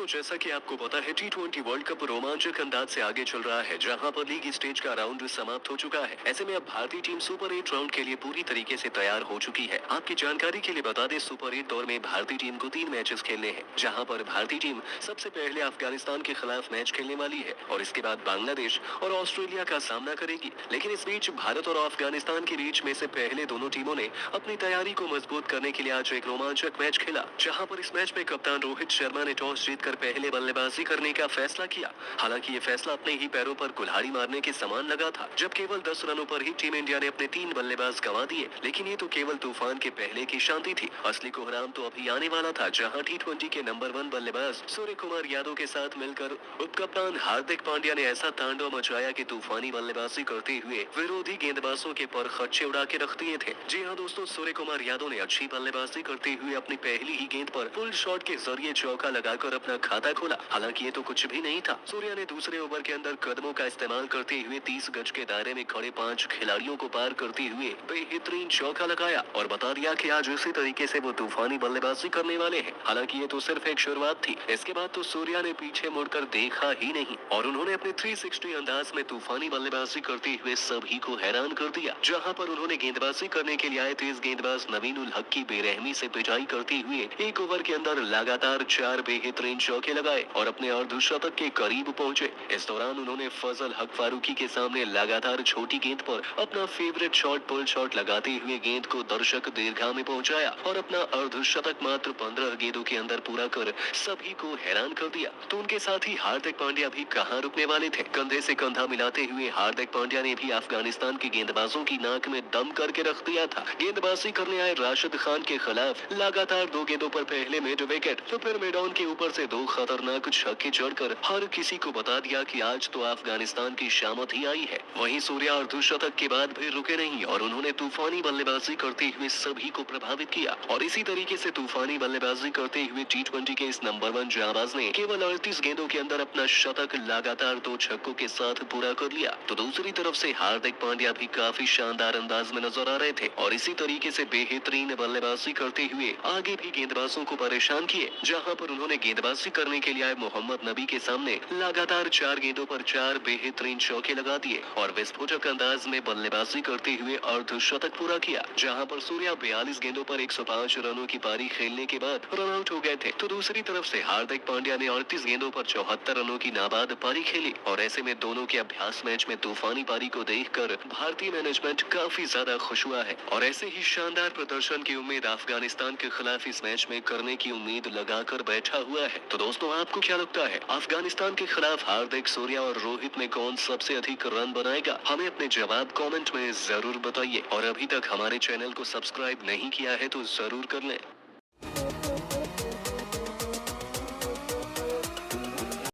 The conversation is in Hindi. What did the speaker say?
जैसा कि आपको पता है T20 वर्ल्ड कप रोमांचक अंदाज से आगे चल रहा है, जहां पर लीग स्टेज का राउंड समाप्त हो चुका है। ऐसे में अब भारतीय टीम सुपर 8 राउंड के लिए पूरी तरीके से तैयार हो चुकी है। आपकी जानकारी के लिए बता दें, सुपर 8 दौर में भारतीय टीम को 3 मैचेस खेलने हैं, जहां पर भारतीय टीम सबसे पहले अफगानिस्तान के खिलाफ मैच खेलने वाली है और इसके बाद बांग्लादेश और ऑस्ट्रेलिया का सामना करेगी। लेकिन इस बीच भारत और अफगानिस्तान के बीच में से पहले दोनों टीमों ने अपनी तैयारी को मजबूत करने के लिए आज एक रोमांचक मैच खेला, जहां पर इस मैच में कप्तान रोहित शर्मा ने टॉस जीतकर पहले बल्लेबाजी करने का फैसला किया। हालांकि ये फैसला अपने ही पैरों पर कुल्हाड़ी मारने के समान लगा था, जब केवल 10 रनों पर ही टीम इंडिया ने अपने 3 बल्लेबाज गंवा दिए। लेकिन ये तो केवल तूफान के पहले की शांति थी। असली कोहराम तो अभी आने वाला था, जहां T20 के नंबर 1 बल्लेबाज सूर्य कुमार यादव के साथ मिलकर उपकप्तान हार्दिक पांड्या ने ऐसा तांडव मचाया कि तूफानी बल्लेबाजी करते हुए विरोधी गेंदबाजों के पर खर्चे उड़ा के रख दिए थे। जी हाँ दोस्तों, सूर्य कुमार यादव ने अच्छी बल्लेबाजी करते हुए अपनी पहली ही गेंद पर फुल शॉट के जरिए चौका लगाकर अपना खाता खोला। हालांकि ये तो कुछ भी नहीं था। सूर्या ने दूसरे ओवर के अंदर कदमों का इस्तेमाल करते हुए 30 गज के दायरे में खड़े 5 खिलाड़ियों को पार करते हुए बेहतरीन चौका लगाया और बता दिया कि आज इसी तरीके से वो तूफानी बल्लेबाजी करने वाले हैं। हालांकि ये तो सिर्फ एक शुरुआत थी। इसके बाद तो सूर्या ने पीछे मुड़कर देखा ही नहीं और उन्होंने अपने 360 अंदाज में तूफानी बल्लेबाजी करते हुए सभी को हैरान कर दिया। जहां पर उन्होंने गेंदबाजी करने के लिए आए तेज गेंदबाज नवीन उल हक की बेरहमी से पिटाई करते हुए एक ओवर के अंदर लगातार 4 बेहतरीन चौके लगाए और अपने अर्धशतक के करीब पहुंचे। इस दौरान उन्होंने फजल हक फारूकी के सामने लगातार छोटी गेंद पर अपना फेवरेट शॉट पुल शॉट लगाते हुए गेंद को दर्शक दीर्घा में पहुंचाया और अपना अर्धशतक मात्र 15 गेंदों के अंदर पूरा कर सभी को हैरान कर दिया। तो उनके साथ ही हार्दिक पांड्या भी कहां रुकने वाले थे। कंधे से कंधा मिलाते हुए हार्दिक पांड्या ने भी अफगानिस्तान के गेंदबाजों की नाक में दम करके रख दिया था। गेंदबाजी करने आए राशिद खान के खिलाफ लगातार 2 गेंदों पर पहले मिड विकेट तो फिर मैदान के ऊपर से 2 खतरनाक छक्के जड़कर हर किसी को बता दिया कि आज तो अफगानिस्तान की शामत ही आई है। वहीं सूर्या अर्धशतक के बाद भी रुके नहीं और उन्होंने तूफानी बल्लेबाजी करते हुए सभी को प्रभावित किया और इसी तरीके से तूफानी बल्लेबाजी करते हुए T20 के इस नंबर 1 जाबाज ने केवल 38 गेंदों के अंदर अपना शतक लगातार 2 छक्कों के साथ पूरा कर लिया। तो दूसरी तरफ से हार्दिक पांड्या भी काफी शानदार अंदाज में नजर आ रहे थे और इसी तरीके से बेहतरीन बल्लेबाजी करते हुए आगे भी गेंदबाजों को परेशान किए, जहां पर उन्होंने गेंदबाजी करने के लिए आए मोहम्मद नबी के सामने लगातार 4 गेंदों पर 4 बेहतरीन चौके लगा दिए और विस्फोटक अंदाज में बल्लेबाजी करते हुए अर्धशतक पूरा किया। जहां पर सूर्या 42 गेंदों पर 105 रनों की पारी खेलने के बाद रन आउट हो गए थे, तो दूसरी तरफ से हार्दिक पांड्या ने 38 गेंदों पर 74 रनों की नाबाद पारी खेली और ऐसे में दोनों के अभ्यास मैच में तूफानी पारी को देखकर भारतीय मैनेजमेंट काफी ज्यादा खुश हुआ है और ऐसे ही शानदार प्रदर्शन की उम्मीद अफगानिस्तान के खिलाफ इस मैच में करने की उम्मीद लगाकर बैठा हुआ है। तो दोस्तों, आपको क्या लगता है, अफगानिस्तान के खिलाफ हार्दिक, सूर्या और रोहित में कौन सबसे अधिक रन बनाएगा? हमें अपने जवाब कमेंट में जरूर बताइए और अभी तक हमारे चैनल को सब्सक्राइब नहीं किया है तो जरूर कर लें।